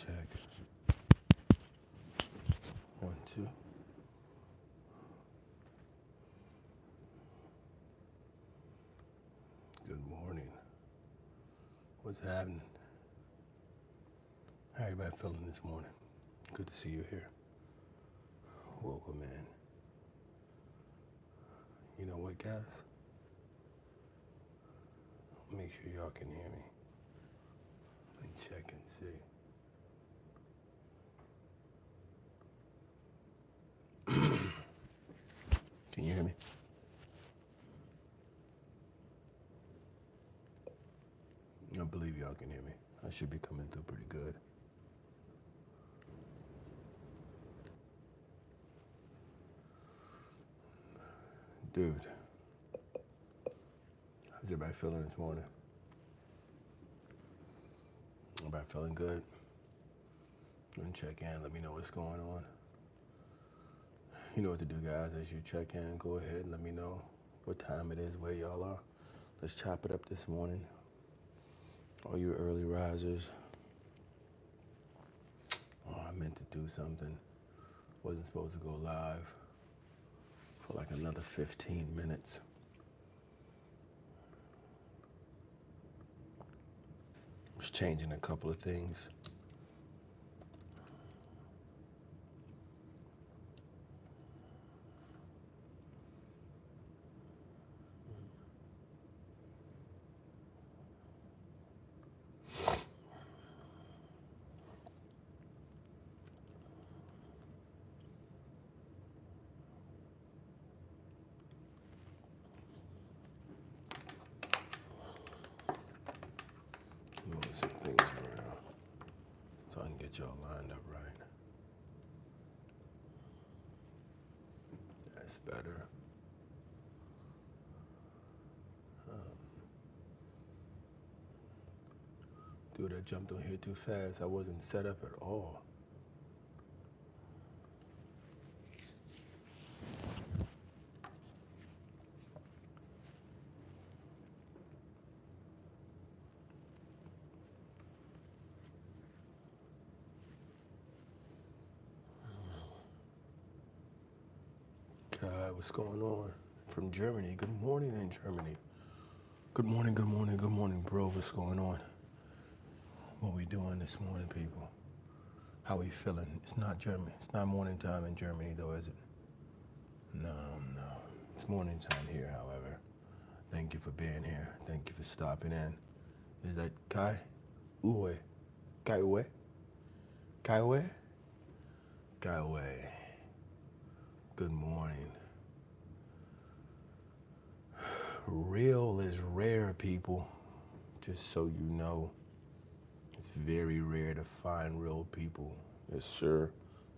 check. 1, 2. Good morning. What's happening? How everybody feeling this morning? Good to see you here. Welcome in. You know what, guys? Make sure y'all can hear me. Let me check and see. Can you hear me? I believe y'all can hear me. I should be coming through pretty good. Dude, how's everybody feeling this morning? Everybody feeling good? Go and check in. Let me know what's going on. You know what to do, guys. As you check in, go ahead and let me know what time it is, where y'all are. Let's chop it up this morning. All you early risers. Oh, I meant to do something. Wasn't supposed to go live for like another 15 minutes. I was changing a couple of things. Moving some things around so I can get y'all lined up right. That's better. Dude, I jumped on here too fast. I wasn't set up at all. God, what's going on? From Germany. Good morning in Germany. Good morning, good morning, good morning, bro. What's going on? What we doing this morning, people? How we feeling? It's not Germany. It's not morning time in Germany, though, is it? No. It's morning time here, however. Thank you for being here. Thank you for stopping in. Is that Kai? Uwe? Kai Uwe? Kai Uwe? Kai Uwe. Good morning. Real is rare, people. Just so you know. It's very rare to find real people. Yes, sir.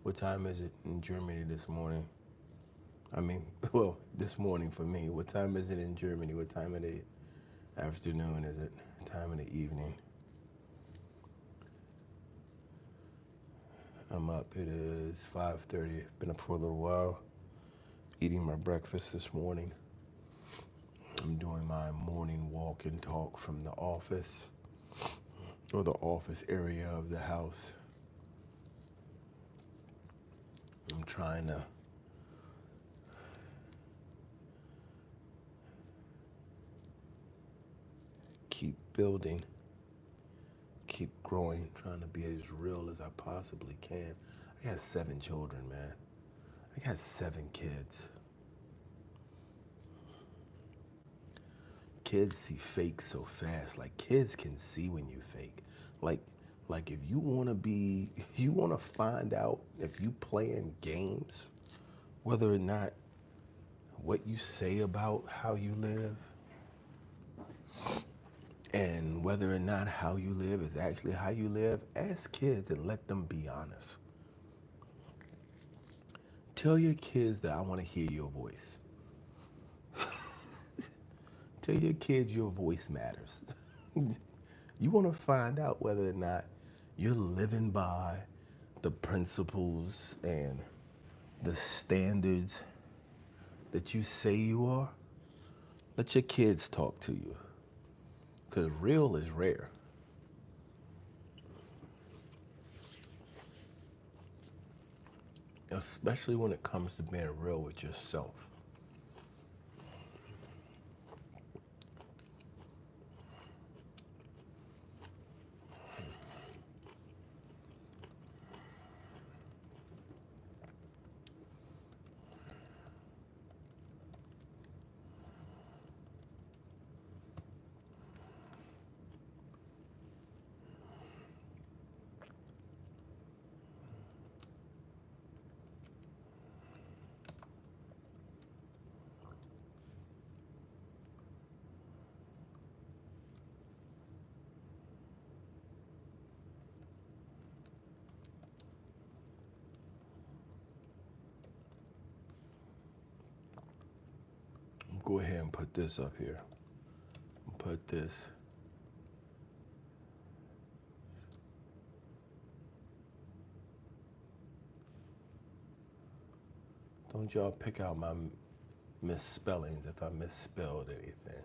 What time is it in Germany this morning? I mean, well, this morning for me. What time is it in Germany? What time of the afternoon is it? Time of the evening? I'm up. It is 5:30. Been up for a little while. Eating my breakfast this morning. I'm doing my morning walk and talk from the office, or the office area of the house. I'm trying to keep building, keep growing, trying to be as real as I possibly can. I got 7 children, man. I got 7 kids. Kids see fake so fast. Like, kids can see when you fake. Like if you want to find out if you playing games, whether or not what you say about how you live and whether or not how you live is actually how you live, ask kids and let them be honest. Tell your kids that I want to hear your voice. Tell your kids your voice matters. You want to find out whether or not you're living by the principles and the standards that you say you are. Let your kids talk to you, because real is rare. especially when it comes to being real with yourself. Go ahead and put this up here. Put this. Don't y'all pick out my misspellings if I misspelled anything.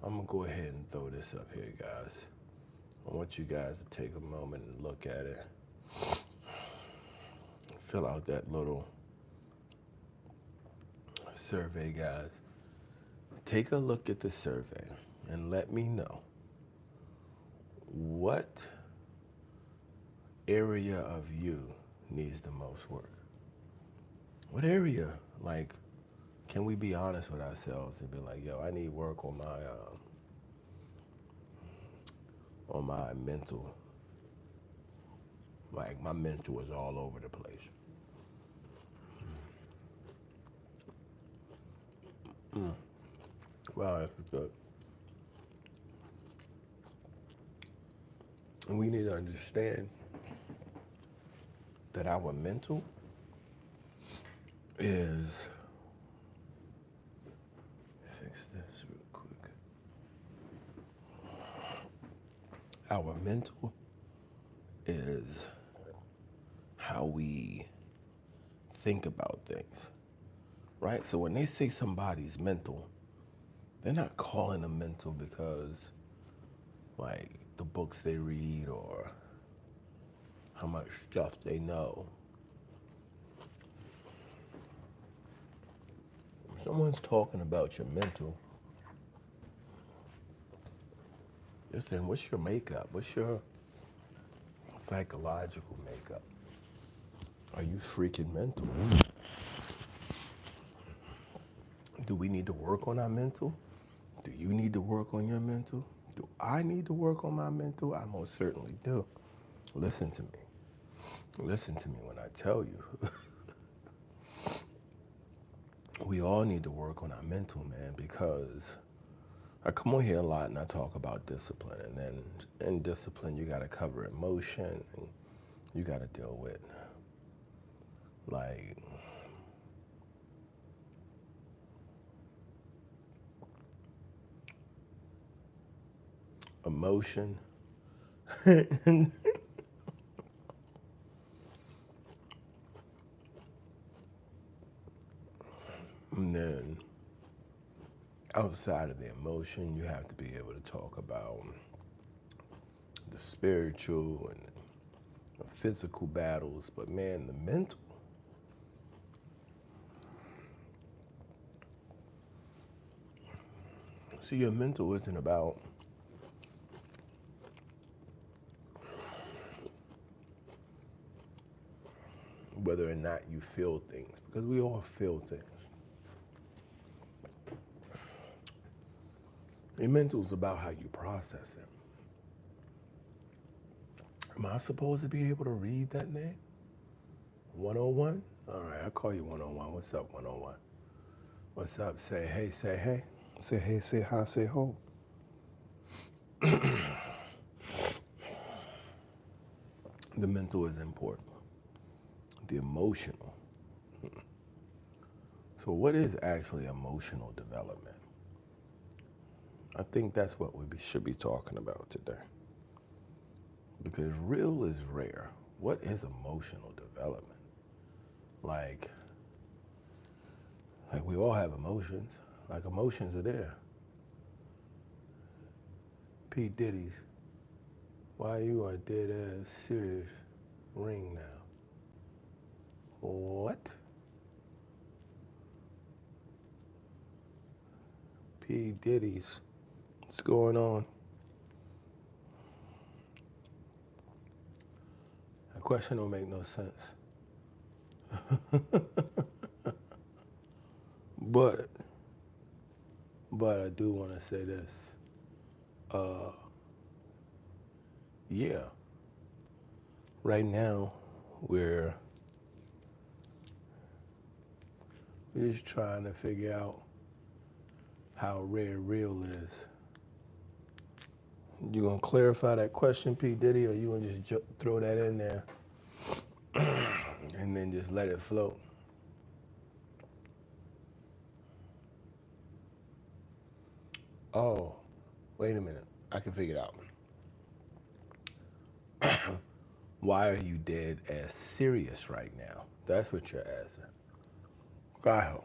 I'm going to go ahead and throw this up here, guys. I want you guys to take a moment and look at it. Fill out that little survey, guys. Take a look at the survey and let me know what area of you needs the most work. What area? Like, can we be honest with ourselves and be like, yo, I need work on my mental. Like, my mental is all over the place. Wow, that's good. And we need to understand that our mental is, fix this real quick. Our mental is how we think about things, right? So when they say somebody's mental, they're not calling them mental because, like, the books they read or how much stuff they know. If someone's talking about your mental, they're saying, what's your makeup? What's your psychological makeup? Are you freaking mental? Do we need to work on our mental? Do you need to work on your mental? Do I need to work on my mental? I most certainly do. Listen to me. Listen to me when I tell you. We all need to work on our mental, man, because I come on here a lot and I talk about discipline. And then in discipline, you got to cover emotion and you got to deal with, like, emotion. And then outside of the emotion, you have to be able to talk about the spiritual and the physical battles. But man, the mental, see, your mental isn't about whether or not you feel things, because we all feel things. Your mental is about how you process it. Am I supposed to be able to read that name? 101? All right, I'll call you 101. What's up, 101? What's up? Say hey, say hey. Say hey, say hi, say ho. The mental is important. The emotional. So what is actually emotional development? I think that's what we should be talking about today. Because real is rare. What is emotional development? Like we all have emotions. Like, emotions are there. P. Diddy's, why you are dead ass serious ring now? What? P. Diddy's. What's going on? That question don't make no sense. But I do want to say this. Yeah. Right now, we're just trying to figure out how rare real is. You gonna clarify that question, P. Diddy, or you gonna just throw that in there and then just let it float? Oh, wait a minute. I can figure it out. Why are you dead as serious right now? That's what you're asking. Right.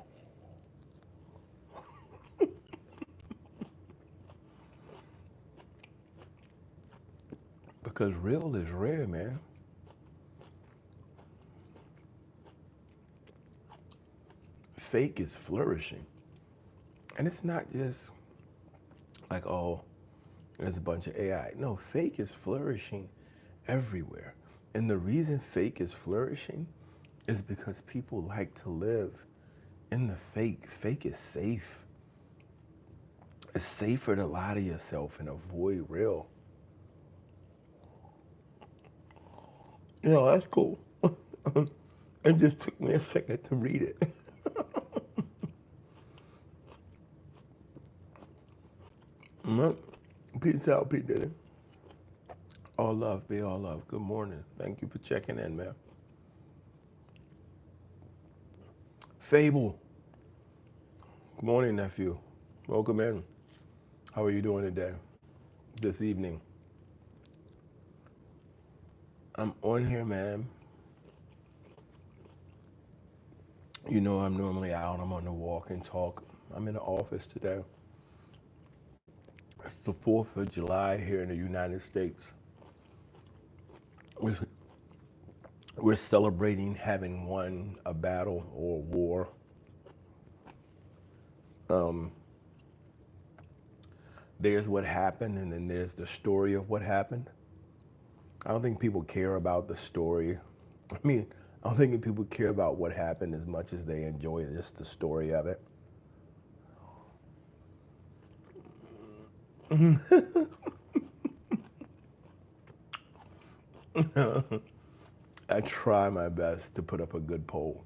Because real is rare, man. Fake is flourishing. And it's not just like, oh, there's a bunch of AI. No, fake is flourishing everywhere. And the reason fake is flourishing is because people like to live in the fake. Fake is safe. It's safer to lie to yourself and avoid real. You know, that's cool. It just took me a second to read it. Peace out, P. Diddy. All love, be all love. Good morning. Thank you for checking in, man. Fable. Good morning, nephew. Welcome in. How are you doing today? This evening? I'm on here, man. You know I'm normally out. I'm on the walk and talk. I'm in the office today. It's the 4th of July here in the United States. We're celebrating having won a battle or a war. There's what happened, and then there's the story of what happened. I don't think people care about the story. I don't think people care about what happened as much as they enjoy just the story of it. I try my best to put up a good poll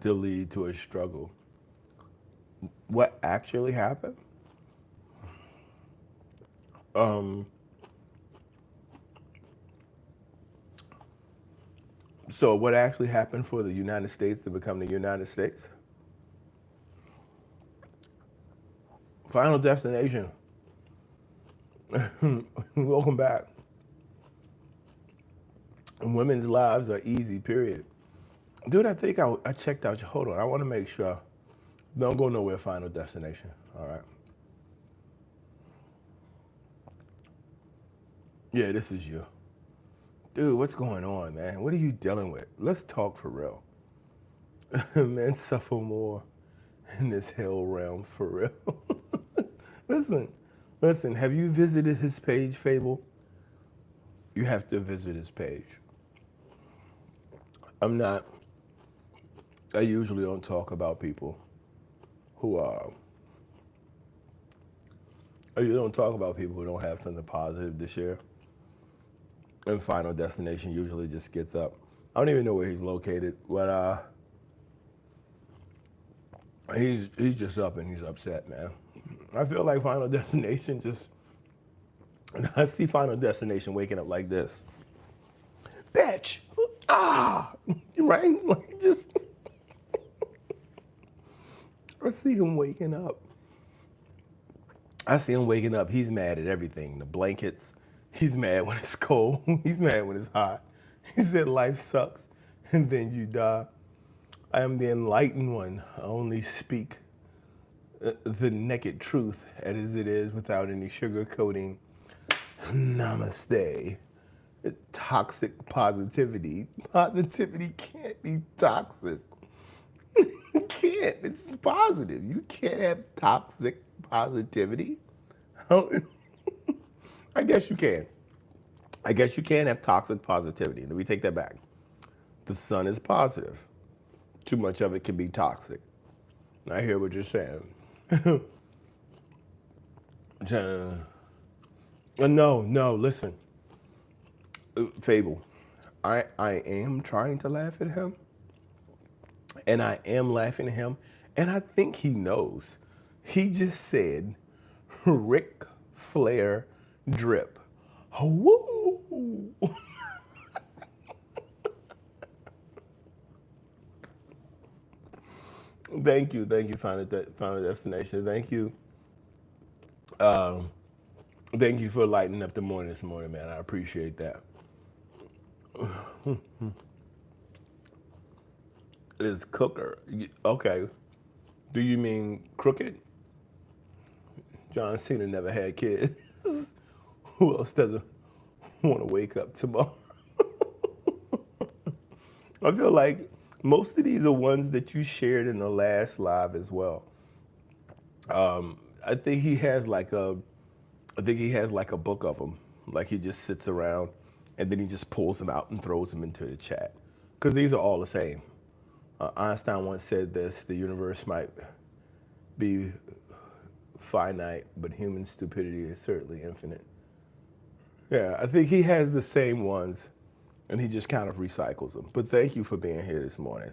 to lead to a struggle. What actually happened? So what actually happened for the United States to become the United States? Final destination. Welcome back. Women's lives are easy, period. Dude, I think I checked out. Hold on, I want to make sure. Don't go nowhere, Final Destination. All right. Yeah, this is you. Dude, what's going on, man? What are you dealing with? Let's talk for real. Men suffer more in this hell realm, for real. Listen, have you visited his page, Fable? You have to visit his page. I usually don't talk about people who you don't talk about people who don't have something positive to share. And Final Destination usually just gets up. I don't even know where he's located, but he's just up and he's upset, man. I feel like Final Destination I see Final Destination waking up like this. Bitch! Right? Like just, I see him waking up. He's mad at everything. The blankets. He's mad when it's cold. He's mad when it's hot. He said life sucks and then you die. I am the enlightened one. I only speak the naked truth as it is without any sugarcoating. Namaste. toxic positivity. Positivity can't be toxic. You can't. It's positive. You can't have toxic positivity. I guess you can. I guess you can have toxic positivity. Let me take that back. The sun is positive. Too much of it can be toxic. I hear what you're saying. No, listen. Fable, I am trying to laugh at him, and I am laughing at him, and I think he knows. He just said, Ric Flair drip. Woo! Thank you, Final Destination. Thank you. Um, Thank you for lighting up the morning this morning, man. I appreciate that. Is Cooker. Okay. Do you mean crooked? John Cena never had kids. Who else doesn't want to wake up tomorrow? I feel like most of these are ones that you shared in the last live as well. I think he has like a book of them. Like he just sits around and then he just pulls them out and throws them into the chat. Because these are all the same. Einstein once said this: the universe might be finite, but human stupidity is certainly infinite. Yeah, I think he has the same ones and he just kind of recycles them. But thank you for being here this morning.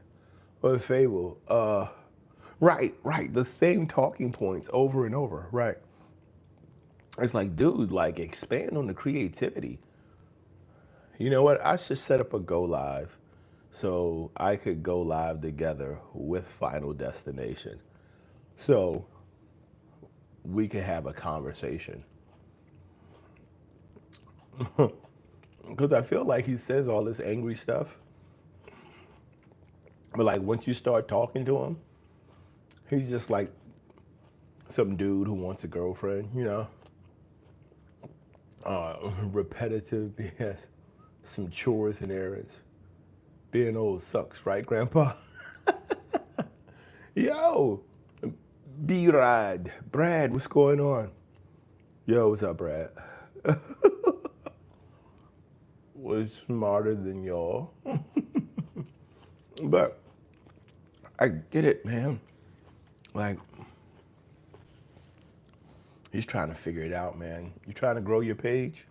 Well, Fable, right, the same talking points over and over, right. It's like, dude, like expand on the creativity. You know what? I should set up a go live so I could go live together with Final Destination. So we could have a conversation. Because I feel like he says all this angry stuff. But like once you start talking to him, he's just like some dude who wants a girlfriend, you know? Repetitive BS, some chores and errands. Being old sucks, right, Grandpa? Yo, B-Ride. Brad, what's going on? Yo, what's up, Brad? Was smarter than y'all. But I get it, man. Like, he's trying to figure it out, man. You trying to grow your page?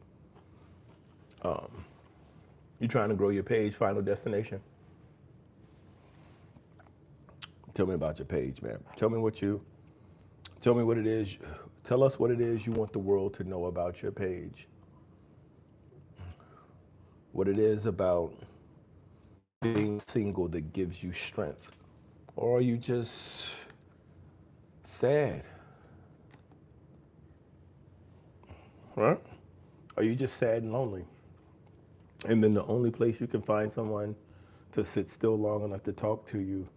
You trying to grow your page, Final Destination? Tell me about your page, man. Tell me what it is. Tell us what it is you want the world to know about your page. What it is about being single that gives you strength. Or are you just sad? Right? Are you just sad and lonely? And then the only place you can find someone to sit still long enough to talk to you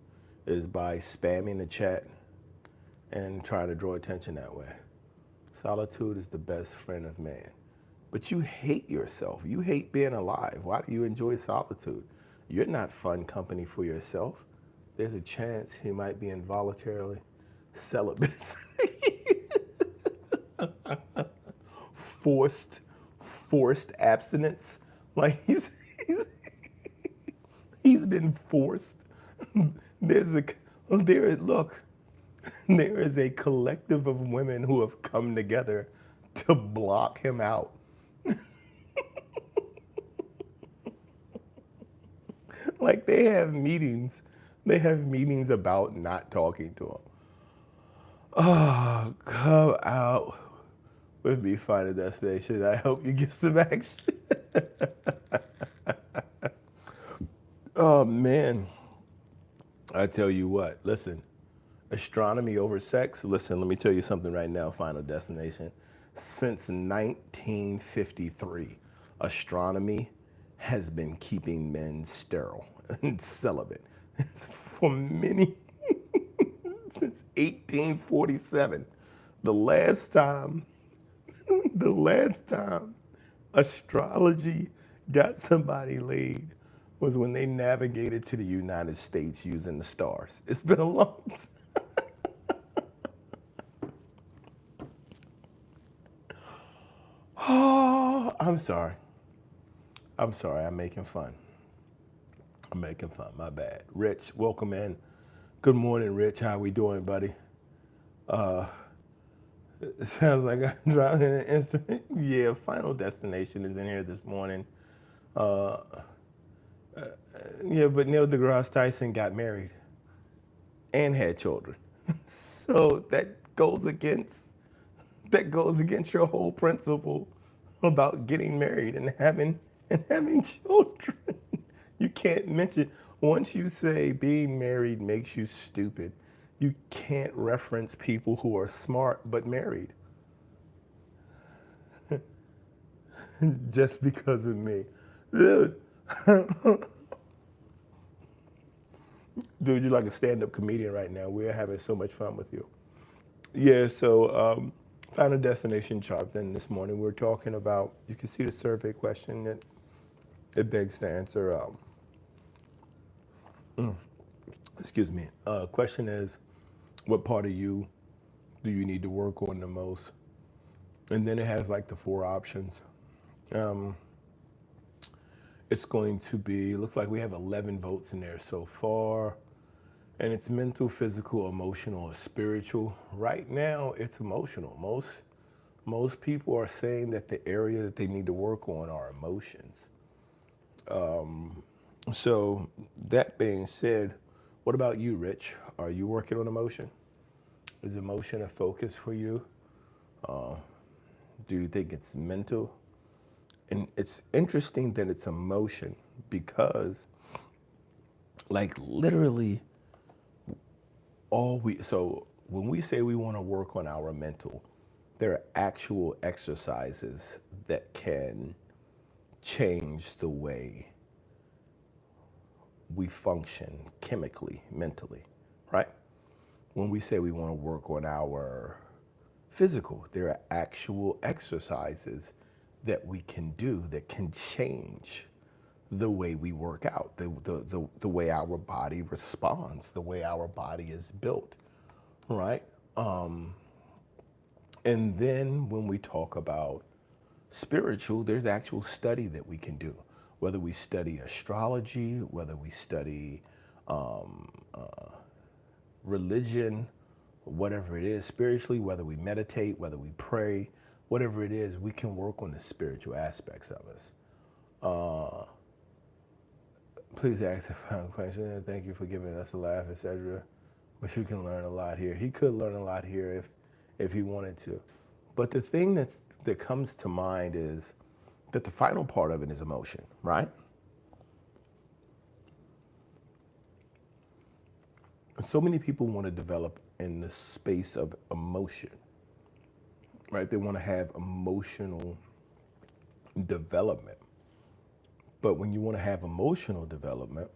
is by spamming the chat and trying to draw attention that way. Solitude is the best friend of man. But you hate yourself. You hate being alive. Why do you enjoy solitude? You're not fun company for yourself. There's a chance he might be involuntarily celibate. Forced abstinence. Like he's been forced. There is a collective of women who have come together to block him out. Like they have meetings about not talking to him. Oh, come out with me, Final Destination. I hope you get some action. Oh man, I tell you what, listen, astronomy over sex. Listen, let me tell you something right now, Final Destination. Since 1953, astronomy has been keeping men sterile and celibate for many, since 1847. The last time astrology got somebody laid was when they navigated to the United States using the stars. It's been a long time. Oh, I'm sorry. I'm sorry. I'm making fun. I'm making fun. My bad. Rich, welcome in. Good morning, Rich. How we doing, buddy? Uh, it sounds like I'm driving an instrument. Yeah, Final Destination is in here this morning. Uh, yeah, but Neil deGrasse Tyson got married and had children. So that goes against your whole principle about getting married and having children. You can't mention once you say being married makes you stupid. You can't reference people who are smart but married just because of me. Dude, dude, you're like a stand-up comedian right now. We're having so much fun with you. Yeah, so Final Destination chart. Then this morning we're talking about, you can see the survey question that it begs to answer. Excuse me. Question is, what part of you do you need to work on the most? And then it has like the 4 options. Um, it's going to be, looks like we have 11 votes in there so far. And it's mental, physical, emotional, or spiritual. Right now, it's emotional. Most people are saying that the area that they need to work on are emotions. So that being said, what about you, Rich? Are you working on emotion? Is emotion a focus for you? Do you think it's mental? And it's interesting that it's emotion because, like, literally so when we say we want to work on our mental, there are actual exercises that can change the way we function chemically, mentally, right? When we say we want to work on our physical, there are actual exercises that we can do that can change the way we work out, the way our body responds, the way our body is built, right? And then when we talk about spiritual, there's actual study that we can do. Whether we study astrology, whether we study religion, whatever it is, spiritually, whether we meditate, whether we pray, whatever it is, we can work on the spiritual aspects of us. Please ask a final question. Thank you for giving us a laugh, etc. But you can learn a lot here. He could learn a lot here if he wanted to. But the thing that comes to mind is that the final part of it is emotion, right? So many people want to develop in the space of emotion, right? They want to have emotional development. But when you want to have emotional development,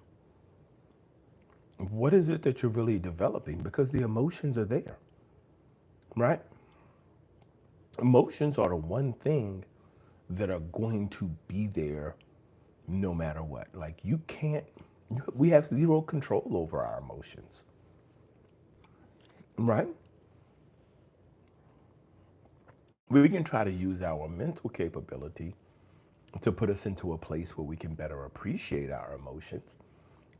what is it that you're really developing? Because the emotions are there, right? Emotions are the one thing that are going to be there no matter what. Like we have 0 control over our emotions, right? We can try to use our mental capability to put us into a place where we can better appreciate our emotions,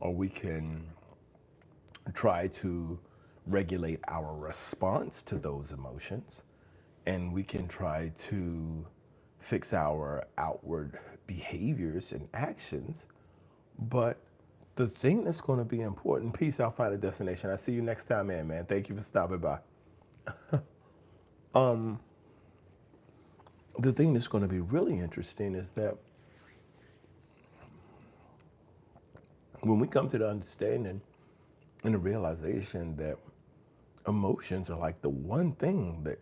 or we can try to regulate our response to those emotions, and we can try to fix our outward behaviors and actions. But the thing that's going to be important, peace out, find a destination. I see you next time in, man. Thank you for stopping by. The thing that's going to be really interesting is that when we come to the understanding and the realization that emotions are like the one thing that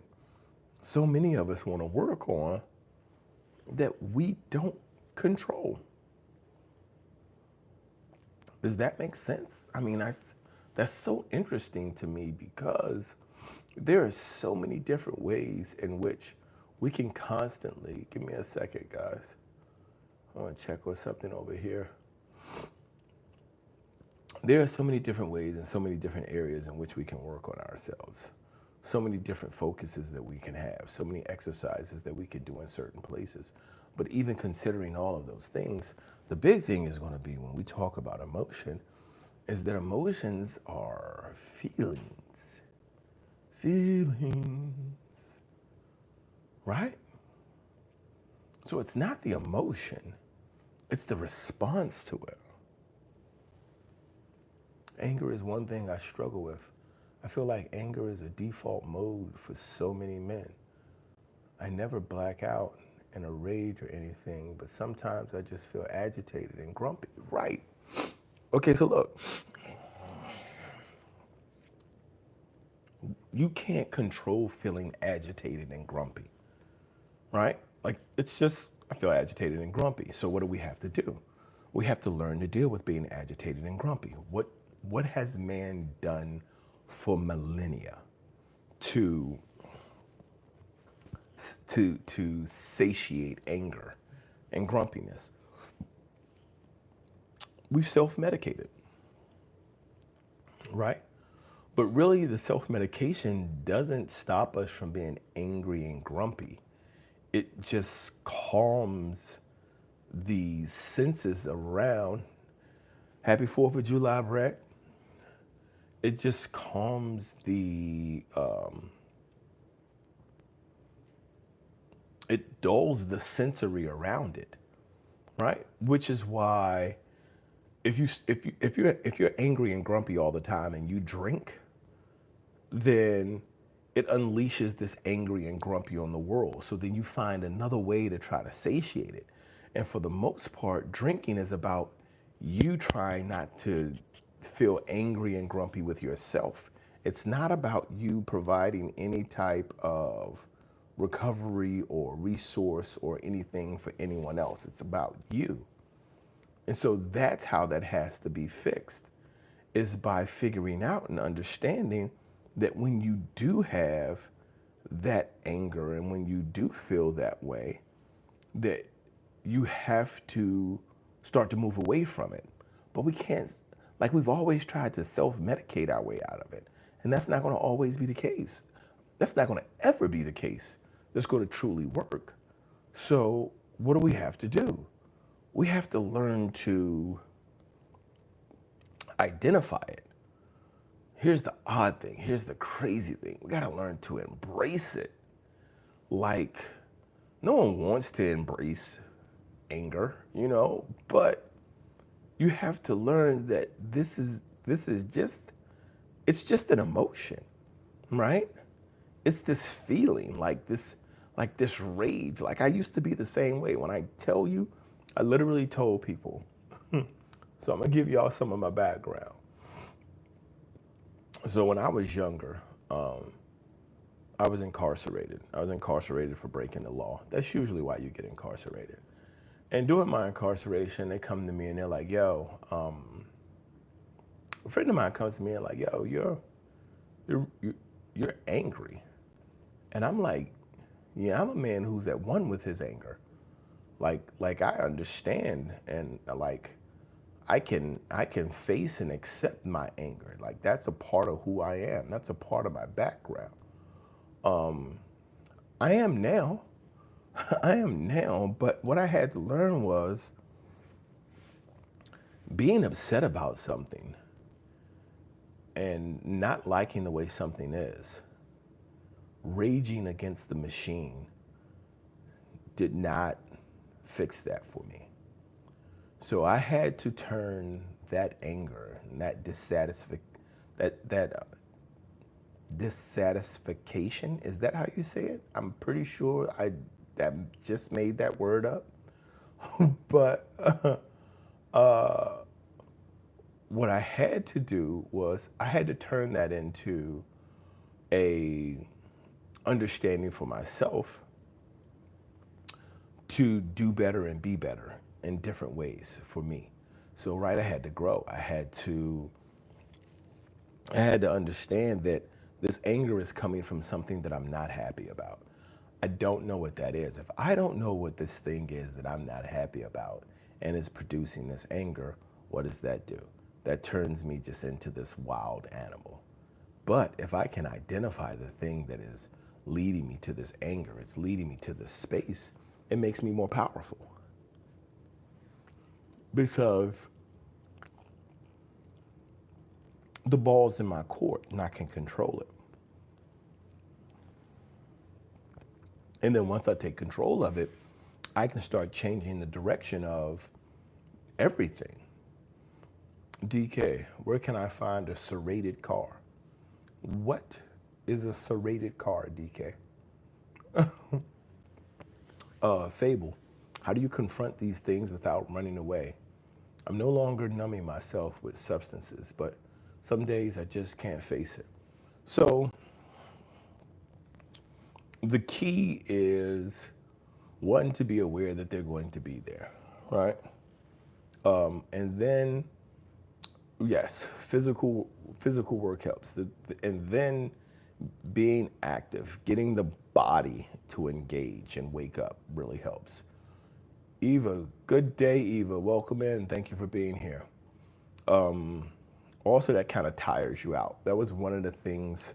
so many of us want to work on that we don't control. Does that make sense? I mean, that's so interesting to me because there are so many different ways in which we can constantly, give me a second, guys. I want to check on something over here. There are so many different ways and so many different areas in which we can work on ourselves. So many different focuses that we can have, so many exercises that we can do in certain places. But even considering all of those things, the big thing is going to be when we talk about emotion, is that emotions are feelings. Feelings. Right? So it's not the emotion, it's the response to it. Anger is one thing I struggle with. I feel like anger is a default mode for so many men. I never black out in a rage or anything, but sometimes I just feel agitated and grumpy. Right. Okay, so look, you can't control feeling agitated and grumpy, right? Like, it's just, I feel agitated and grumpy. So what do we have to do? We have to learn to deal with being agitated and grumpy. What has man done for millennia to satiate anger and grumpiness? We've self-medicated, right? But really, the self-medication doesn't stop us from being angry and grumpy. It just calms the senses around. Happy 4th of July, Brett. It just calms it dulls the sensory around it, right? Which is why if you're angry and grumpy all the time and you drink, then it unleashes this angry and grumpy on the world. So then you find another way to try to satiate it. And for the most part, drinking is about you trying not to feel angry and grumpy with yourself. It's not about you providing any type of recovery or resource or anything for anyone else. It's about you. And so that's how that has to be fixed, is by figuring out and understanding that when you do have that anger and when you do feel that way, that you have to start to move away from it. But we can't, like we've always tried to self-medicate our way out of it. And that's not going to always be the case. That's not going to ever be the case that's going to truly work. So what do we have to do? We have to learn to identify it. Here's the odd thing. Here's the crazy thing. We got to learn to embrace it. Like, no one wants to embrace anger, but you have to learn that this is just, it's just an emotion, right? It's this feeling, like this rage. Like, I used to be the same way. When I tell you, I literally told people, so I'm gonna give y'all some of my background. So when I was younger, I was incarcerated. I was incarcerated for breaking the law. That's usually why you get incarcerated. And during my incarceration, they come to me and they're like, yo, a friend of mine comes to me and like, yo, you're angry. And I'm like, yeah, I'm a man who's at one with his anger. Like I understand, and like I can face and accept my anger. Like, that's a part of who I am. That's a part of my background. I am now. I am now, but what I had to learn was being upset about something and not liking the way something is, raging against the machine, did not fix that for me. So I had to turn that anger and that dissatisfaction, is that how you say it? I'm pretty sure that just made that word up. But what I had to do was I had to turn that into a understanding for myself to do better and be better in different ways for me. So, right, I had to grow. I had to understand that this anger is coming from something that I'm not happy about. I don't know what that is. If I don't know what this thing is that I'm not happy about and is producing this anger, what does that do? That turns me just into this wild animal. But if I can identify the thing that is leading me to this anger, it's leading me to this space, it makes me more powerful. Because the ball's in my court and I can control it. And then once I take control of it, I can start changing the direction of everything. DK, where can I find a serrated car? What is a serrated car, DK? Fable, how do you confront these things without running away? I'm no longer numbing myself with substances, but some days I just can't face it. So the key is, one, to be aware that they're going to be there, right? And then, yes, physical work helps. And then being active, getting the body to engage and wake up really helps. Eva, good day, Eva. Welcome in. Thank you for being here. Also, that kind of tires you out. That was one of the things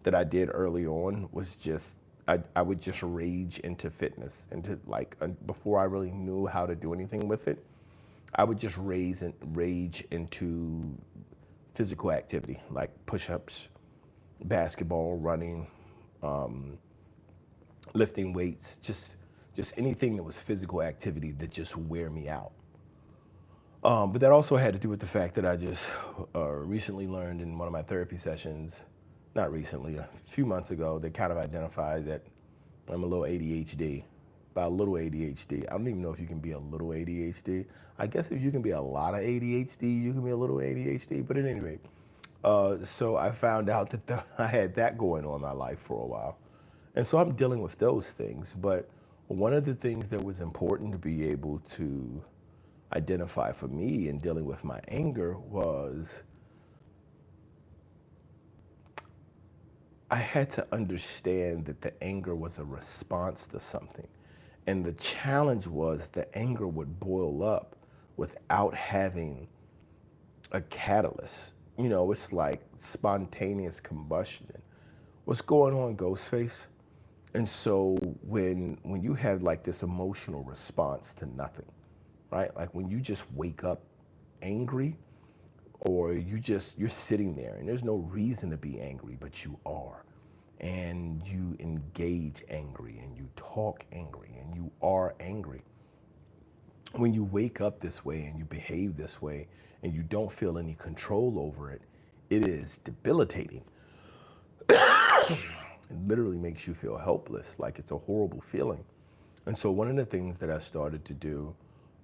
that I did early on, was just, I would just rage into fitness, before I really knew how to do anything with it, I would just rage into physical activity, like push-ups, basketball, running, lifting weights, just anything that was physical activity that just wear me out. But that also had to do with the fact that I just recently learned in one of my therapy sessions, not recently, a few months ago, they kind of identified that I'm a little ADHD. By a little ADHD, I don't even know if you can be a little ADHD. I guess if you can be a lot of ADHD, you can be a little ADHD, but at any rate. So I found out that I had that going on in my life for a while. And so I'm dealing with those things. But one of the things that was important to be able to identify for me in dealing with my anger was I had to understand that the anger was a response to something. And the challenge was the anger would boil up without having a catalyst. You know, it's like spontaneous combustion. What's going on, Ghostface? And so when you have like this emotional response to nothing, right? Like when you just wake up angry, or you're sitting there and there's no reason to be angry, but you are. And you engage angry and you talk angry and you are angry. When you wake up this way and you behave this way and you don't feel any control over it, it is debilitating. It literally makes you feel helpless, like it's a horrible feeling. And so one of the things that I started to do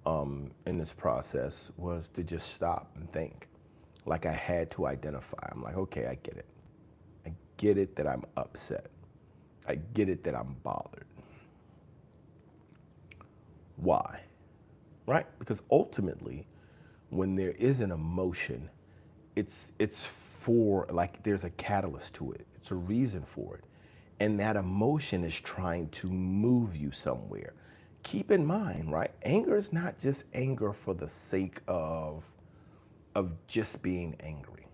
in this process was to just stop and think. Like I had to identify. I'm like, okay, I get it. I get it that I'm upset. I get it that I'm bothered. Why? Right? Because ultimately, when there is an emotion, it's for, like, there's a catalyst to it. It's a reason for it. And that emotion is trying to move you somewhere. Keep in mind, right? Anger is not just anger for the sake of just being angry.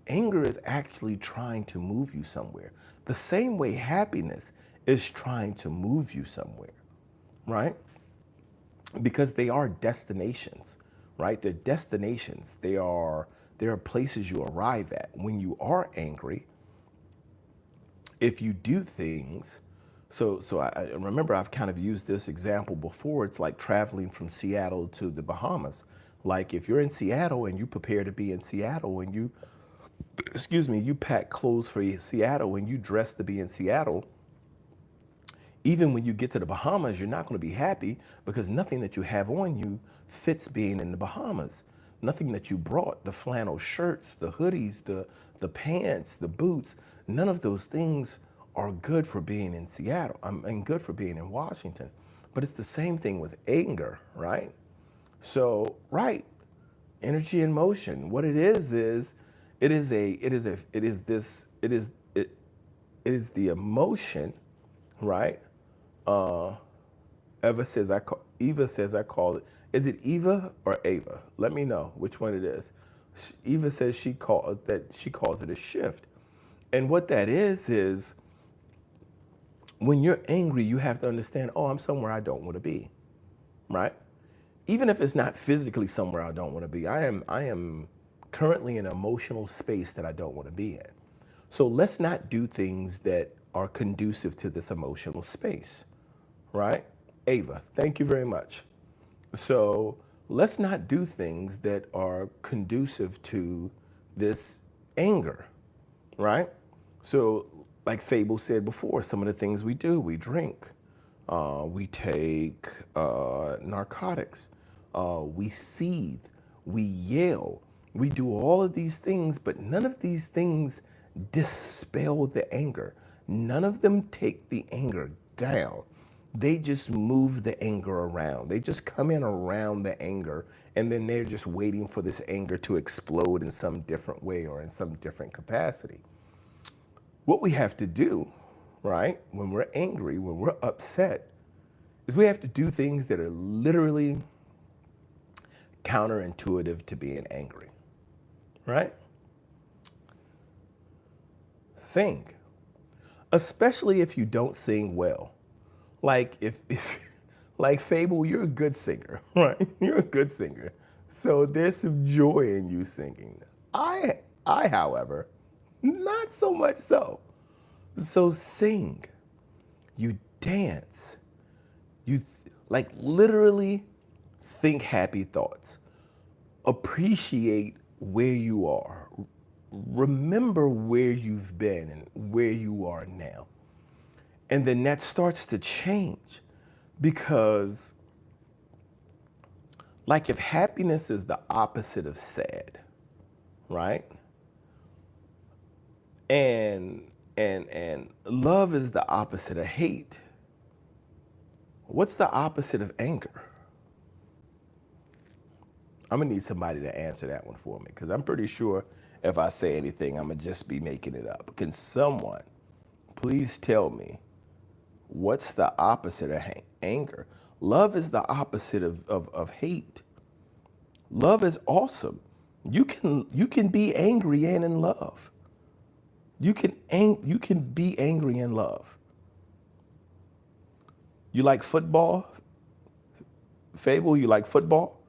Anger is actually trying to move you somewhere. The same way happiness is trying to move you somewhere, right? Because they are destinations, right? They're destinations. There are places you arrive at. When you are angry, if you do things, so I remember I've kind of used this example before. It's like traveling from Seattle to the Bahamas. Like if you're in Seattle and you prepare to be in Seattle and you pack clothes for Seattle and you dress to be in Seattle, even when you get to the Bahamas, you're not going to be happy because nothing that you have on you fits being in the Bahamas. Nothing that you brought, the flannel shirts, the hoodies, the pants, the boots, none of those things are good for being in Seattle and good for being in Washington. But it's the same thing with anger, right? So, right, energy and motion. What it is it is the emotion, right, Eva says I call it. Is it Eva or Ava? Let me know which one it is. Eva says she calls it a shift. And what that is when you're angry, you have to understand, oh, I'm somewhere I don't want to be, right? Even if it's not physically somewhere I don't want to be, I am currently in an emotional space that I don't want to be in. So let's not do things that are conducive to this emotional space, right? Ava, thank you very much. So let's not do things that are conducive to this anger, right? So like Fable said before, some of the things we do, we drink, we take narcotics, we seethe, we yell, we do all of these things, but none of these things dispel the anger. None of them take the anger down. They just move the anger around. They just come in around the anger, and then they're just waiting for this anger to explode in some different way or in some different capacity. What we have to do, right, when we're angry, when we're upset, is we have to do things that are literally counterintuitive to being angry, right? Sing, especially if you don't sing well. Like if like Fable, you're a good singer, right? You're a good singer. So there's some joy in you singing. I however, not so much so. So sing, you dance, like literally think happy thoughts. Appreciate where you are. Remember where you've been and where you are now. And then that starts to change, because like if happiness is the opposite of sad, right? And love is the opposite of hate. What's the opposite of anger? I'm gonna need somebody to answer that one for me, because I'm pretty sure if I say anything, I'm gonna just be making it up. Can someone please tell me what's the opposite of anger? Love is the opposite of hate. Love is awesome. You can be angry and in love. You can be angry and love. You like football? Fable, you like football?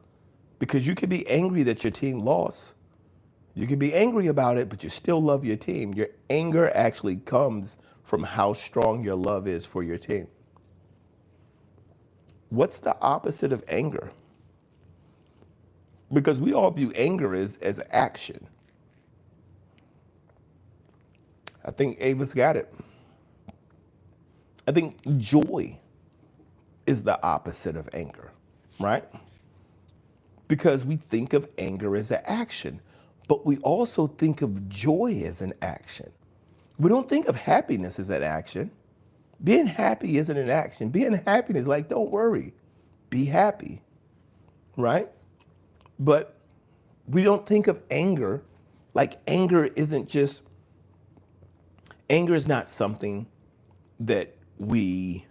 Because you can be angry that your team lost. You can be angry about it, but you still love your team. Your anger actually comes from how strong your love is for your team. What's the opposite of anger? Because we all view anger as action. I think Ava's got it. I think joy is the opposite of anger, right? Because we think of anger as an action, but we also think of joy as an action. We don't think of happiness as an action. Being happy isn't an action. Being happy is like, don't worry, be happy, right? But we don't think of anger like anger is not something that we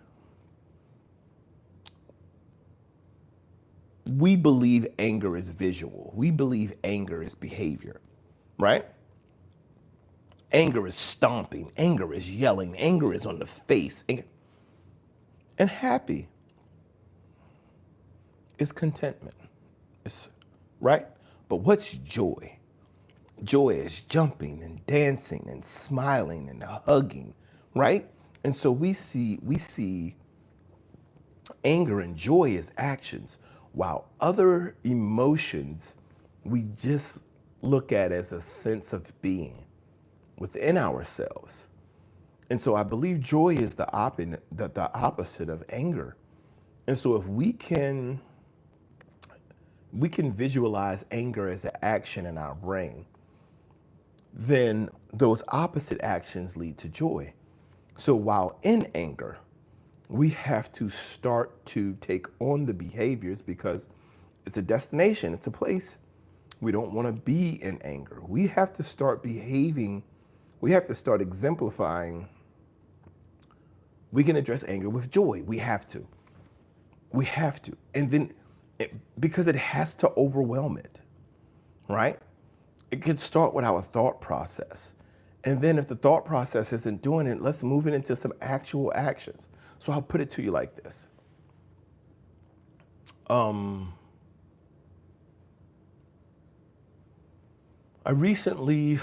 believe anger is visual. We believe anger is behavior, right? Anger is stomping. Anger is yelling. Anger is on the face. And happy is contentment, right? But what's joy? Joy is jumping and dancing and smiling and hugging, right? And so we see anger and joy as actions, while other emotions we just look at as a sense of being within ourselves. And so I believe joy is the opposite of anger. And so if we can visualize anger as an action in our brain, then those opposite actions lead to joy. So while in anger, we have to start to take on the behaviors, because it's a destination, it's a place. We don't want to be in anger. We have to start behaving. We have to start exemplifying We can address anger with joy. We have to. We have to. And then, because it has to overwhelm it, right? It can start with our thought process. And then if the thought process isn't doing it, let's move it into some actual actions. So I'll put it to you like this. I recently,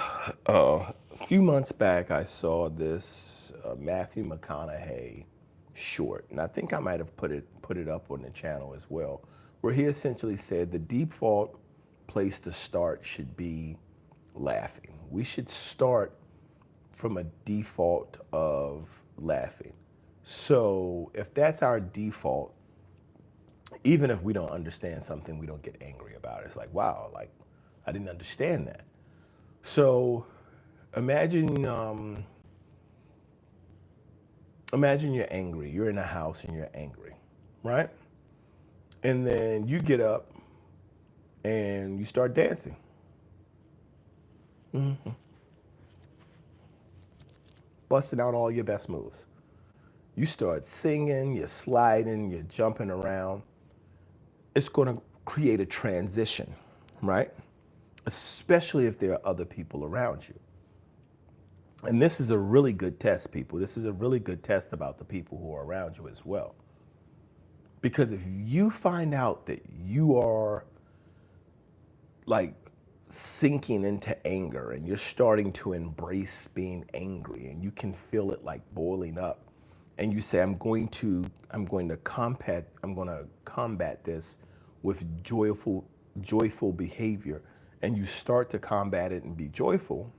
a few months back, I saw this Matthew McConaughey short, and I think I might have put it up on the channel as well, where he essentially said the default place to start should be laughing. We should start from a default of laughing. So if that's our default, even if we don't understand something, we don't get angry about it. It's like, wow, like I didn't understand that. So imagine you're angry. You're in a house and you're angry, right? And then you get up and you start dancing. Busting out all your best moves. You start singing, you're sliding, you're jumping around. It's going to create a transition, right? Especially if there are other people around you. And this is a really good test, people. This is a really good test about the people who are around you as well. Because if you find out that you are like sinking into anger and you're starting to embrace being angry and you can feel it like boiling up, and you say, I'm going to combat this with joyful behavior, and you start to combat it and be joyful,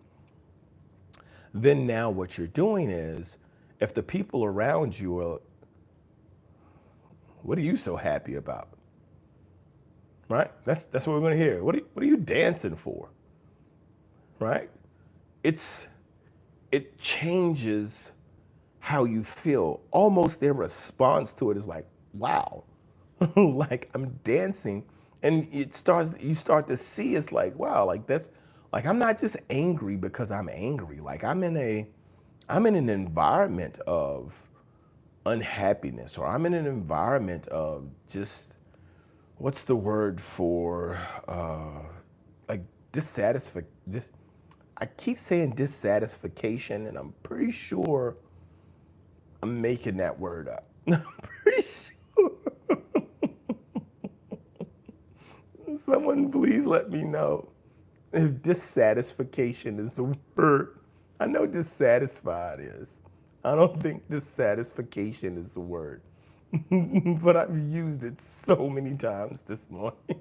then now what you're doing is, if the people around you are, what are you so happy about? Right? That's what we're going to hear. What are you dancing for? Right? It changes how you feel. Almost their response to it is like, wow, like I'm dancing. And you start to see it's like, wow, like that's, like I'm not just angry because I'm angry. Like I'm in an environment of unhappiness, or I'm in an environment of just, what's the word for like dissatisfaction. I keep saying dissatisfaction, and I'm pretty sure I'm making that word up. I'm pretty sure. Someone please let me know if dissatisfaction is a word. I know dissatisfied is. I don't think dissatisfaction is a word. But I've used it so many times this morning.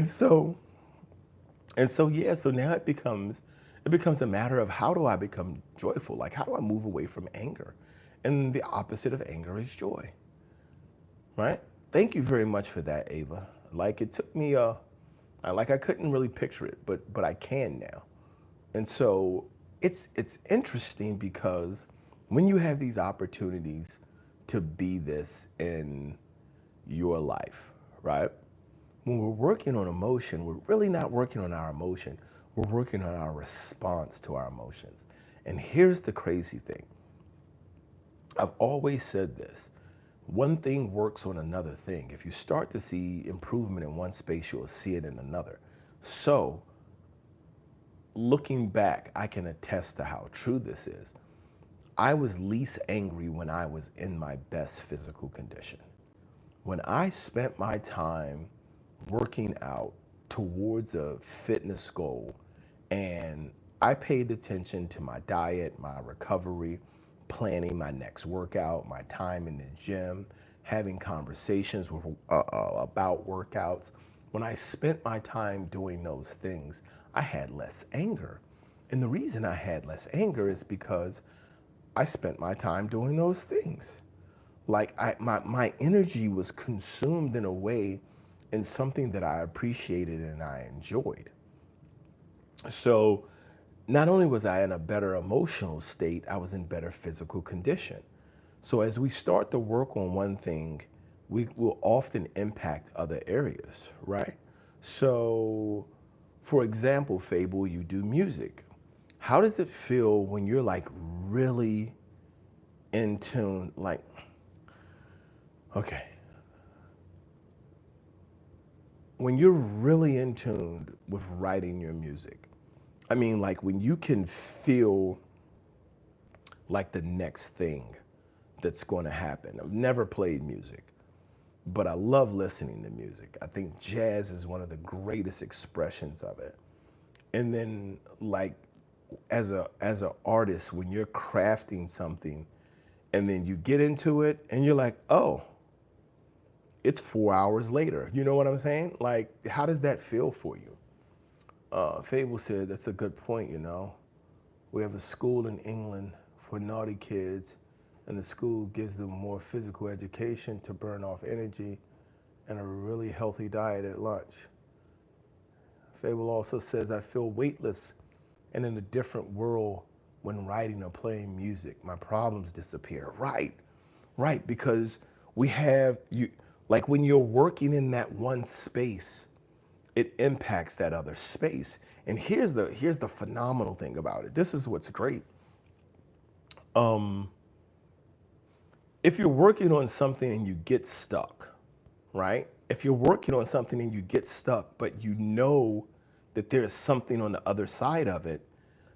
So now it becomes a matter of, how do I become joyful? Like, how do I move away from anger? And the opposite of anger is joy, right? Thank you very much for that, Ava. Like, it took me I couldn't really picture it, but I can now. And so it's interesting, because when you have these opportunities to be this in your life, right? When we're working on emotion, we're really not working on our emotion. We're working on our response to our emotions. And here's the crazy thing. I've always said this. One thing works on another thing. If you start to see improvement in one space, you'll see it in another. So, looking back, I can attest to how true this is. I was least angry when I was in my best physical condition. When I spent my time working out towards a fitness goal, and I paid attention to my diet, my recovery, planning my next workout, my time in the gym, having conversations about workouts. When I spent my time doing those things, I had less anger. And the reason I had less anger is because I spent my time doing those things. Like my energy was consumed in a way, in something that I appreciated and I enjoyed. So not only was I in a better emotional state, I was in better physical condition. So as we start to work on one thing, we will often impact other areas, right? So for example, Fable, you do music. How does it feel when you're like really in tune? Like, okay, when you're really in tune with writing your music, I mean, like when you can feel like the next thing that's going to happen. I've never played music, but I love listening to music. I think jazz is one of the greatest expressions of it. And then like as a artist, when you're crafting something and then you get into it and you're like, oh, it's 4 hours later. You know what I'm saying? Like, how does that feel for you? Fable said, that's a good point, you know. We have a school in England for naughty kids, and the school gives them more physical education to burn off energy and a really healthy diet at lunch. Fable also says, I feel weightless and in a different world when writing or playing music. My problems disappear. Right, because we have you, like when you're working in that one space, it impacts that other space. And here's the phenomenal thing about it. This is what's great. If you're working on something and you get stuck, right? If you're working on something and you get stuck, but you know that there's something on the other side of it,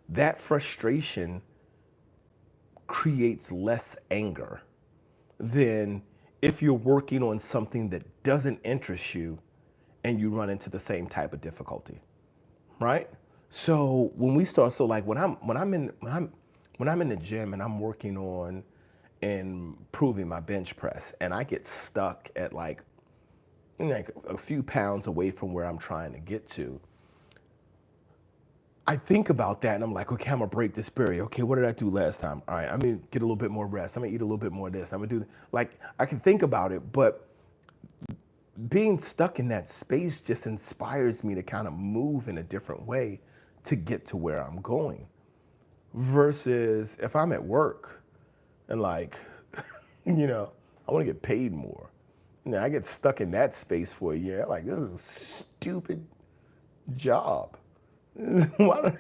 that frustration creates less anger than if you're working on something that doesn't interest you and you run into the same type of difficulty, right? So when we start, so like when I'm in the gym and I'm working on improving my bench press and I get stuck at like a few pounds away from where I'm trying to get to, I think about that and I'm like, okay, I'm gonna break this barrier. Okay, what did I do last time? All right, I'm gonna get a little bit more rest. I'm gonna eat a little bit more of this. I'm gonna do, like, I can think about it, but being stuck in that space just inspires me to kind of move in a different way to get to where I'm going. Versus if I'm at work and like, I want to get paid more. I get stuck in that space for a year. Like, this is a stupid job. Why,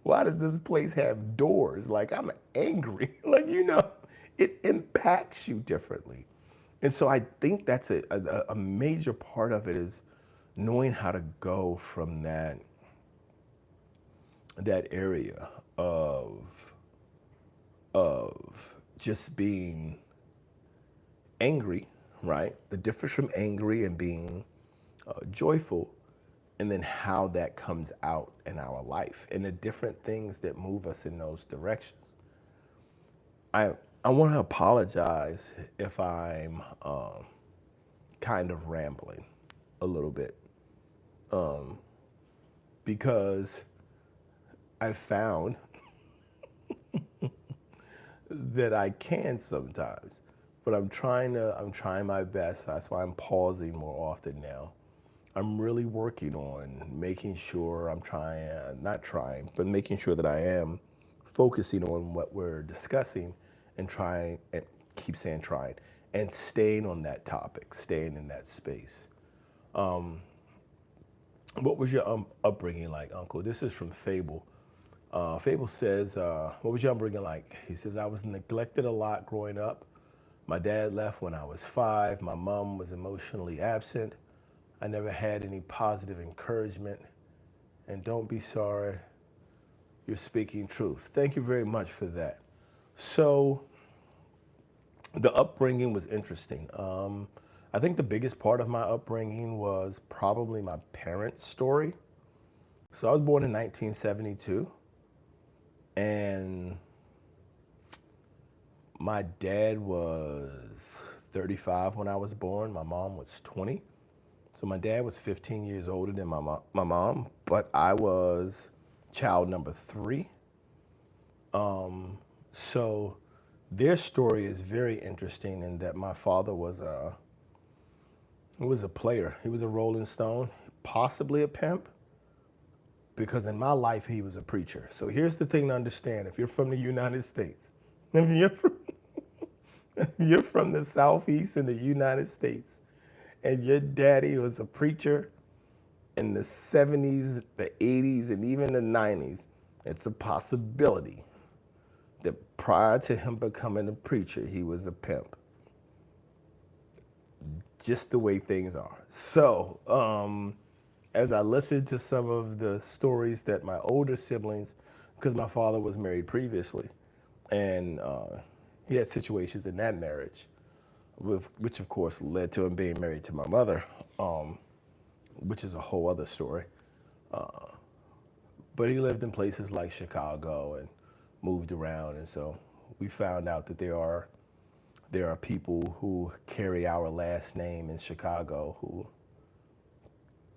why does this place have doors? Like, I'm angry. Like, it impacts you differently. And so I think that's a major part of it is knowing how to go from that area of just being angry, right? The difference from angry and being joyful, and then how that comes out in our life and the different things that move us in those directions. I want to apologize if I'm kind of rambling a little bit, because I found that I can sometimes, but I'm trying my best. That's why I'm pausing more often now. I'm really working on making sure making sure that I am focusing on what we're discussing and trying, and keep saying trying, and staying on that topic, staying in that space. What was your upbringing like, Uncle? This is from Fable. Fable says, what was your upbringing like? He says, I was neglected a lot growing up. My dad left when I was 5. My mom was emotionally absent. I never had any positive encouragement. And don't be sorry, you're speaking truth. Thank you very much for that. So the upbringing was interesting. I think the biggest part of my upbringing was probably my parents' story. So I was born in 1972, and my dad was 35 when I was born. My mom was 20. So my dad was 15 years older than my mom, but I was child number 3. So their story is very interesting in that my father was a player. He was a Rolling Stone, possibly a pimp, because in my life he was a preacher. So here's the thing to understand: if you're from the United States, if you're from the Southeast in the United States, and your daddy was a preacher in the 70s, the 80s, and even the 90s, It's a possibility that prior to him becoming a preacher, he was a pimp. Just the way things are. So, as I listened to some of the stories that my older siblings, because my father was married previously, and he had situations in that marriage, which of course led to him being married to my mother, which is a whole other story. But he lived in places like Chicago and moved around, and so we found out that there are people who carry our last name in Chicago who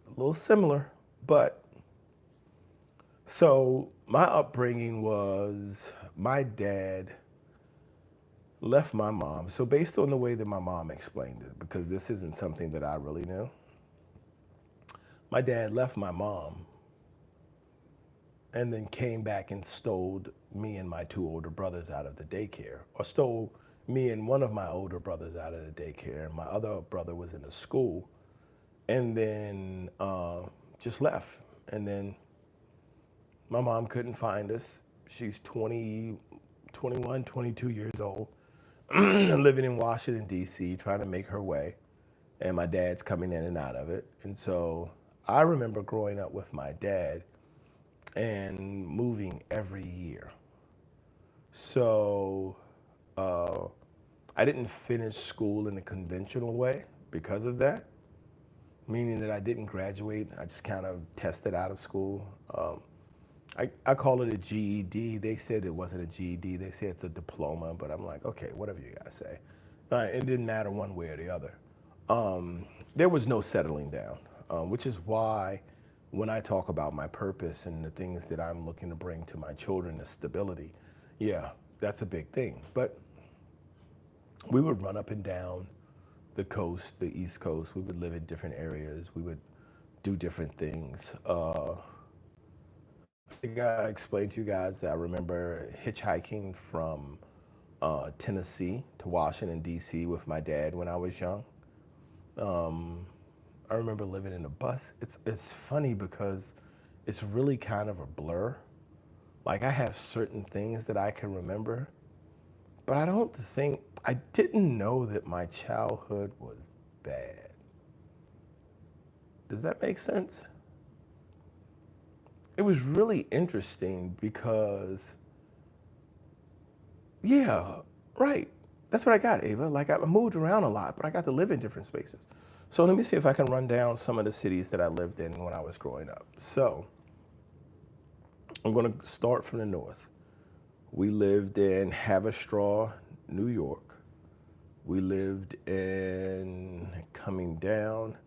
a little similar, but so my upbringing was my dad left my mom. So based on the way that my mom explained it, because this isn't something that I really knew, my dad left my mom and then came back and stole me and my two older brothers out of the daycare, or stole me and one of my older brothers out of the daycare, and my other brother was in the school, and then just left. And then my mom couldn't find us. She's 20, 21, 22 years old, living in Washington, D.C., trying to make her way, and my dad's coming in and out of it. And so I remember growing up with my dad and moving every year. So I didn't finish school in a conventional way because of that, meaning that I didn't graduate. I just kind of tested out of school. I call it a GED. They said it wasn't a GED. They said it's a diploma, but I'm like, okay, whatever you guys say. It didn't matter one way or the other. There was no settling down, which is why when I talk about my purpose and the things that I'm looking to bring to my children, the stability, yeah, that's a big thing. But we would run up and down the coast, the East Coast. We would live in different areas. We would do different things. I think I explained to you guys that I remember hitchhiking from Tennessee to Washington, D.C. with my dad when I was young. I remember living in a bus. It's funny because it's really kind of a blur. Like, I have certain things that I can remember, but I didn't know that my childhood was bad. Does that make sense? It was really interesting because, yeah, right. That's what I got, Ava. Like, I moved around a lot, but I got to live in different spaces. So let me see if I can run down some of the cities that I lived in when I was growing up. So I'm going to start from the north. We lived in Haverstraw, New York. We lived in, coming down,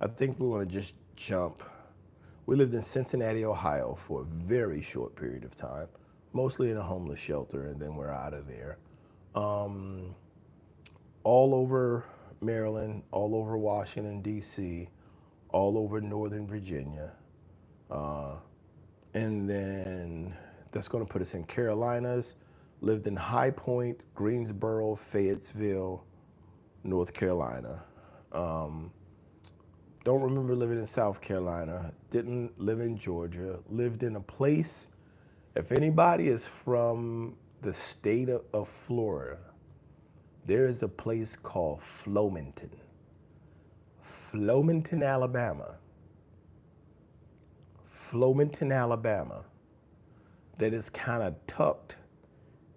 I think we want to just jump. We lived in Cincinnati, Ohio for a very short period of time, mostly in a homeless shelter, and then we're out of there. All over Maryland, all over Washington, D.C., all over Northern Virginia. And then that's going to put us in Carolinas. Lived in High Point, Greensboro, Fayetteville, North Carolina. Don't remember living in South Carolina. Didn't live in Georgia. Lived in a place, if anybody is from the state of Florida, there is a place called Flominton. Flominton, Alabama. Flominton, Alabama. That is kind of tucked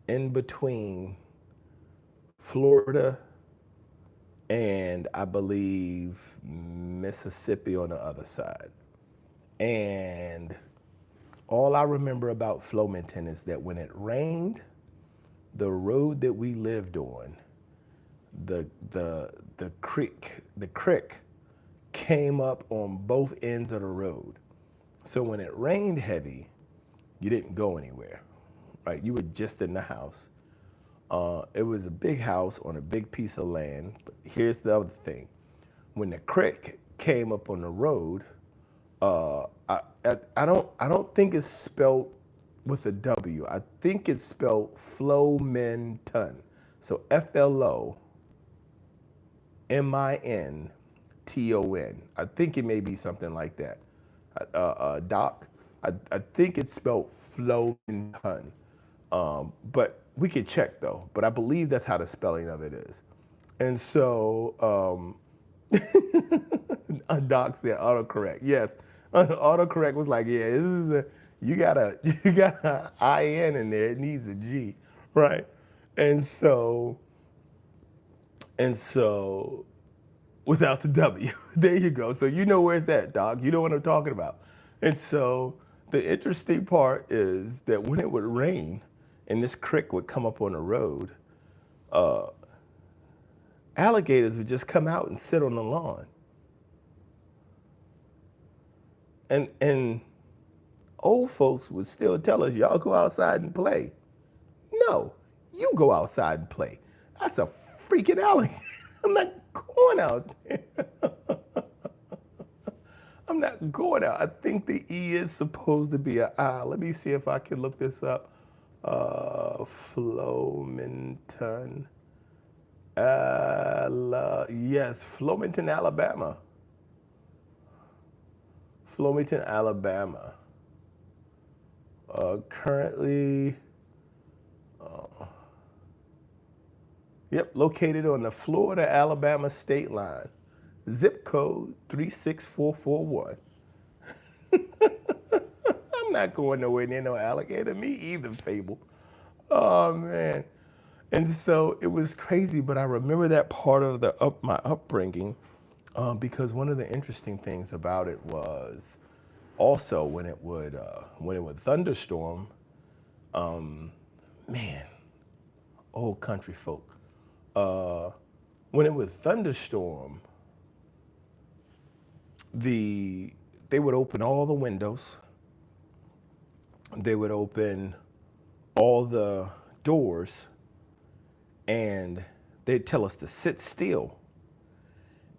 in between Florida and I believe Mississippi on the other side. And all I remember about Flominton is that when it rained, the road that we lived on, the creek came up on both ends of the road. So when it rained heavy, you didn't go anywhere, right? You were just in the house. It was a big house on a big piece of land. But here's the other thing. When the creek came up on the road, I don't think it's spelled with a W. I think it's spelled Flominton. So Flominton. I think it may be something like that. Doc, I think it's spelled Flomenton. But we could check though. But I believe that's how the spelling of it is. And so Doc said autocorrect. Yes, autocorrect was like, yeah, this is you got a IN in there. It needs a G, right? And so without the W, there you go. So you know where it's at, Doc. You know what I'm talking about. And so the interesting part is that when it would rain and this creek would come up on the road, alligators would just come out and sit on the lawn. And old folks would still tell us, y'all go outside and play. No, you go outside and play. That's a freaking alligator. I'm not going out there. I'm not going out. I think the E is supposed to be an I. Let me see if I can look this up. Flomenton. Yes, Flomenton, Alabama. Flomenton, Alabama. Currently, located on the Florida-Alabama state line. Zip code 36441. I'm not going nowhere near no alligator. Me either, Fable. Oh, man. And so it was crazy, but I remember that part of my upbringing because one of the interesting things about it was also when it would thunderstorm, man, old country folk. When it would thunderstorm, they would open all the windows. They would open all the doors, and they'd tell us to sit still.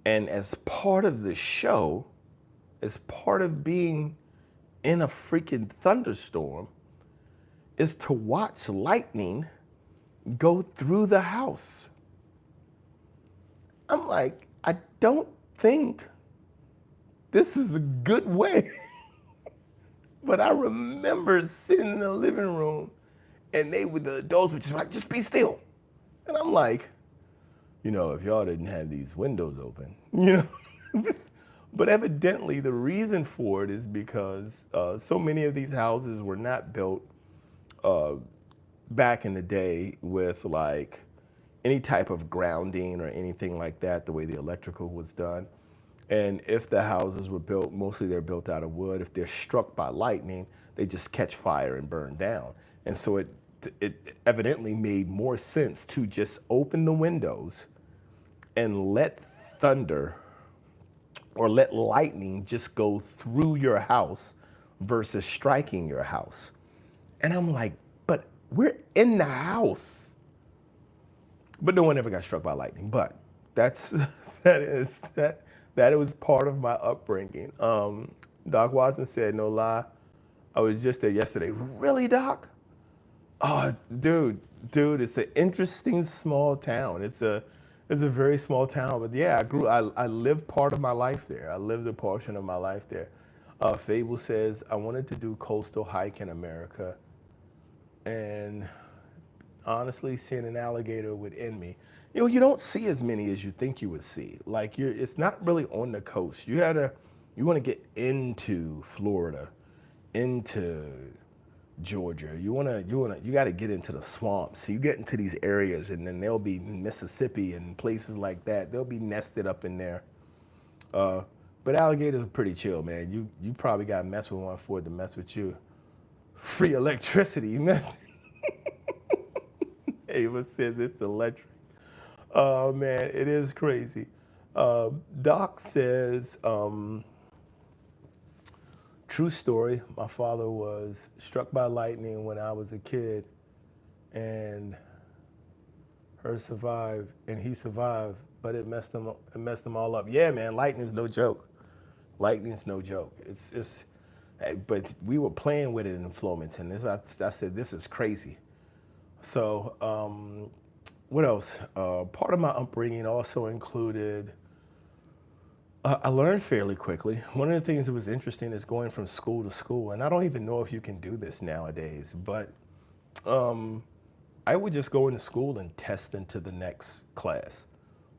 And as part of the show, as part of being in a freaking thunderstorm, is to watch lightning go through the house. I'm like, I don't think this is a good way. But I remember sitting in the living room and the adults were just like, just be still. And I'm like, if y'all didn't have these windows open, But evidently the reason for it is because so many of these houses were not built back in the day with like any type of grounding or anything like that, the way the electrical was done. And if the houses were built, mostly they're built out of wood. If they're struck by lightning, they just catch fire and burn down. And so it evidently made more sense to just open the windows and let thunder or let lightning just go through your house versus striking your house. And I'm like, but we're in the house. But no one ever got struck by lightning. But that was part of my upbringing. Doc Watson said, no lie, I was just there yesterday. Really, Doc? Oh, dude, it's an interesting small town. It's a very small town, but yeah, I lived part of my life there. I lived a portion of my life there. Fable says, I wanted to do coastal hike in America, and honestly, seeing an alligator would end me. You don't see as many as you think you would see. Like it's not really on the coast. You want to get into Florida, into Georgia. You got to get into the swamps. So you get into these areas, and then there'll be Mississippi and places like that. They'll be nested up in there. But alligators are pretty chill, man. You probably got to mess with one for it to mess with you. Free electricity, mess. Ava says it's electric. Oh man, it is crazy. Doc says, true story, my father was struck by lightning when I was a kid, and he survived, but it messed them all up. Yeah, man, lightning's no joke. Lightning's no joke. But we were playing with it in Flomenton. I said, this is crazy. So, what else? Part of my upbringing also included I learned fairly quickly. One of the things that was interesting is going from school to school, and I don't even know if you can do this nowadays, but I would just go into school and test into the next class.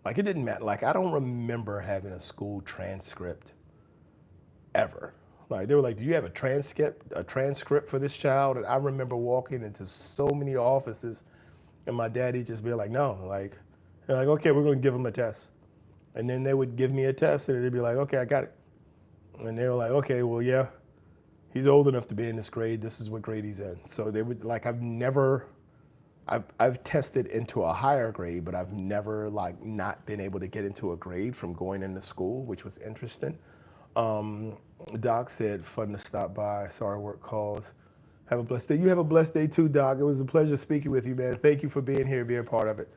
Like it didn't matter. Like I don't remember having a school transcript ever. Like they were like, "Do you have a transcript for this child?" And I remember walking into so many offices, and my daddy just be like, "No." Like they're like, "Okay, we're going to give him a test," and then they would give me a test, and they'd be like, "Okay, I got it," and they were like, "Okay, well, yeah, he's old enough to be in this grade. This is what grade he's in." So they would like, I've tested into a higher grade, but I've never like not been able to get into a grade from going into school, which was interesting. Doc said, "Fun to stop by. Sorry, work calls. Have a blessed day." You have a blessed day too, Doc. It was a pleasure speaking with you, man. Thank you for being here, being part of it.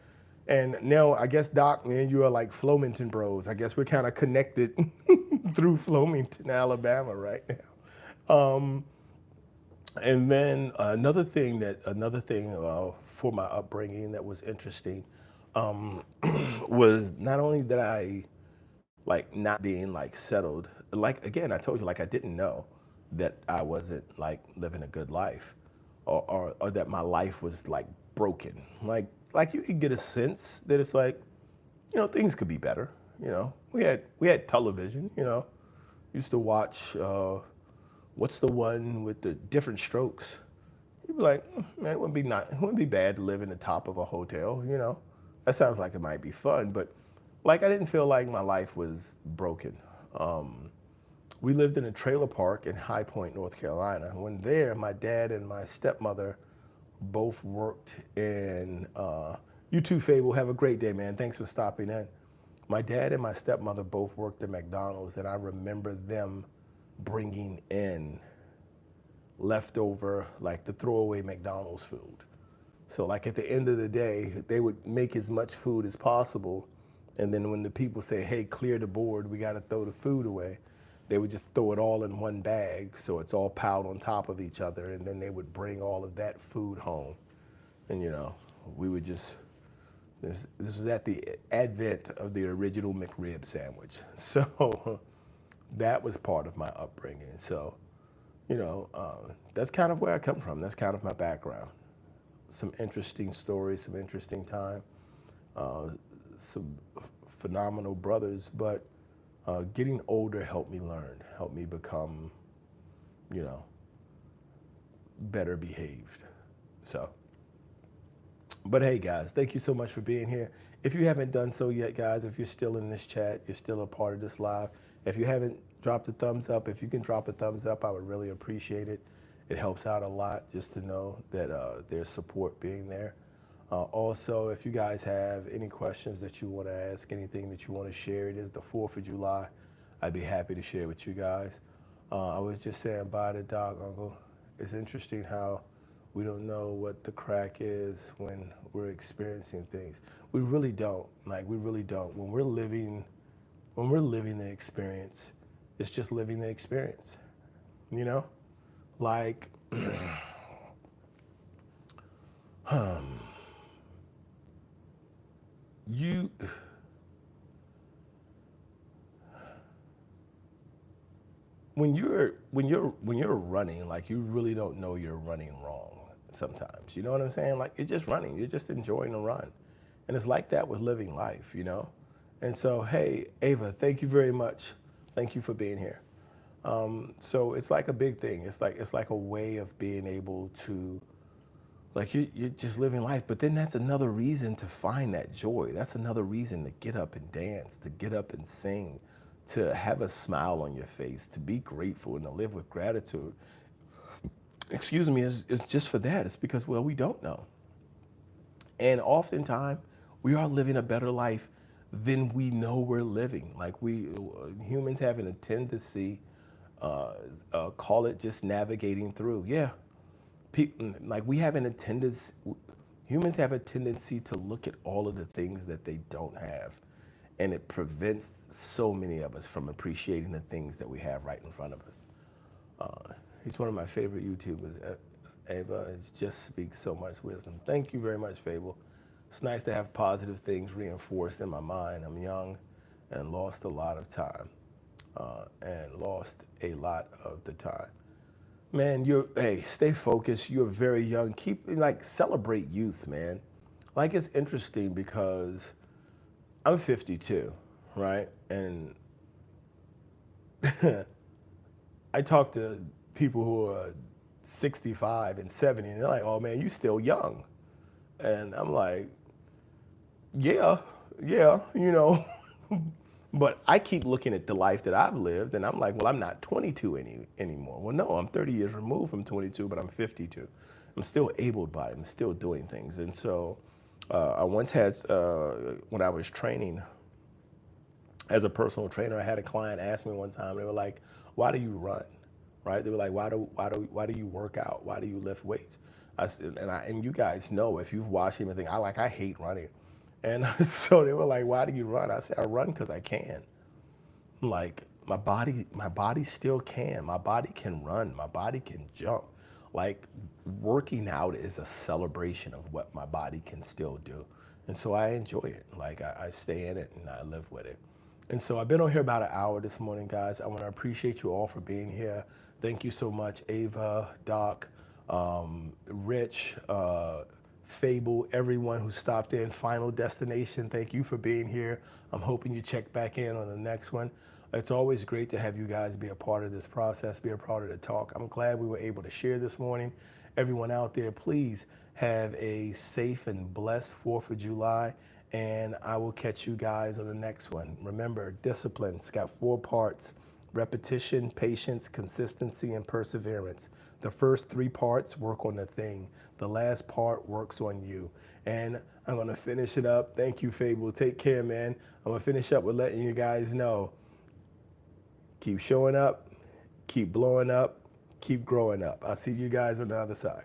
And now I guess, Doc, man, you are like Flominton bros. I guess we're kind of connected through Flominton, Alabama, right now. And then another thing for my upbringing that was interesting was not only that I like not being like settled, like again I told you, like I didn't know that I wasn't like living a good life, or that my life was like broken. Like you could get a sense that it's like, things could be better. We had television. Used to watch. What's the one with the different strokes? You'd be like, man, it wouldn't be bad to live in the top of a hotel. That sounds like it might be fun, but like I didn't feel like my life was broken. We lived in a trailer park in High Point, North Carolina. When there, my dad and my stepmother both worked in. You too, Fable. Have a great day, man. Thanks for stopping in. My dad and my stepmother both worked at McDonald's, and I remember them bringing in leftover, like the throwaway McDonald's food. So like at the end of the day, they would make as much food as possible. And then when the people say, "Hey, clear the board, we got to throw the food away," they would just throw it all in one bag. So it's all piled on top of each other. And then they would bring all of that food home. And, we would just, this was at the advent of the original McRib sandwich. So that was part of my upbringing. So, that's kind of where I come from. That's kind of my background. Some interesting stories, some interesting time, some phenomenal brothers, but getting older helped me learn, helped me become, better behaved. So, but hey guys, thank you so much for being here. If you haven't done so yet, guys, if you're still in this chat, you're still a part of this live. If you haven't dropped a thumbs up, if you can drop a thumbs up, I would really appreciate it. It helps out a lot just to know that there's support being there. Also, if you guys have any questions that you want to ask, anything that you want to share, it is the 4th of July. I'd be happy to share with you guys. I was just saying bye to Doc, Uncle. It's interesting how we don't know what the crack is when we're experiencing things. We really don't. Like, we really don't. When we're living the experience, it's just living the experience. Like, you when you're running, like you really don't know you're running wrong sometimes. You know what I'm saying? Like you're just running, you're just enjoying the run. And it's like that with living life. And so, hey, Ava, thank you very much. Thank you for being here. So it's like a big thing. It's like a way of being able to, like you're just living life, but then that's another reason to find that joy. That's another reason to get up and dance, to get up and sing, to have a smile on your face, to be grateful and to live with gratitude. Excuse me, it's just for that. It's because, well, we don't know. And oftentimes we are living a better life than we know we're living. Like humans having a tendency, call it just navigating through. Yeah. Like humans have a tendency to look at all of the things that they don't have, and it prevents so many of us from appreciating the things that we have right in front of us. He's one of my favorite YouTubers, Ava. It just speaks so much wisdom. Thank you very much, Fable. It's nice to have positive things reinforced in my mind. I'm young and lost a lot of time. and lost a lot of the time. Man, stay focused. You're very young. Celebrate youth, man. Like, it's interesting because I'm 52, right? And I talk to people who are 65 and 70, and they're like, oh man, you still young. And I'm like, yeah, yeah. But I keep looking at the life that I've lived, and I'm like, well, I'm not 22 anymore. Well, no, I'm 30 years removed from 22, but I'm 52. I'm still able-bodied. I'm still doing things. And so I once had, when I was training as a personal trainer, I had a client ask me one time, they were like, why do you run? Right? They were like, why do you work out? Why do you lift weights? I said, and you guys know, if you've watched anything, I hate running. And so they were like, why do you run? I said, I run because I can. Like, my body still can. My body can run. My body can jump. Like, working out is a celebration of what my body can still do. And so I enjoy it. Like, I stay in it and I live with it. And so I've been on here about an hour this morning, guys. I want to appreciate you all for being here. Thank you so much, Ava, Doc, Rich, Fable, everyone who stopped in. Final Destination, thank you for being here. I'm hoping you check back in on the next one. It's always great to have you guys be a part of this process, be a part of the talk. I'm glad we were able to share this morning. Everyone out there, please have a safe and blessed 4th of July, and I will catch you guys on the next one. Remember, discipline, it's got 4 parts: repetition, patience, consistency, and perseverance. The first 3 parts work on the thing. The last part works on you. And I'm gonna finish it up. Thank you, Fable. Take care, man. I'm gonna finish up with letting you guys know, keep showing up, keep blowing up, keep growing up. I'll see you guys on the other side.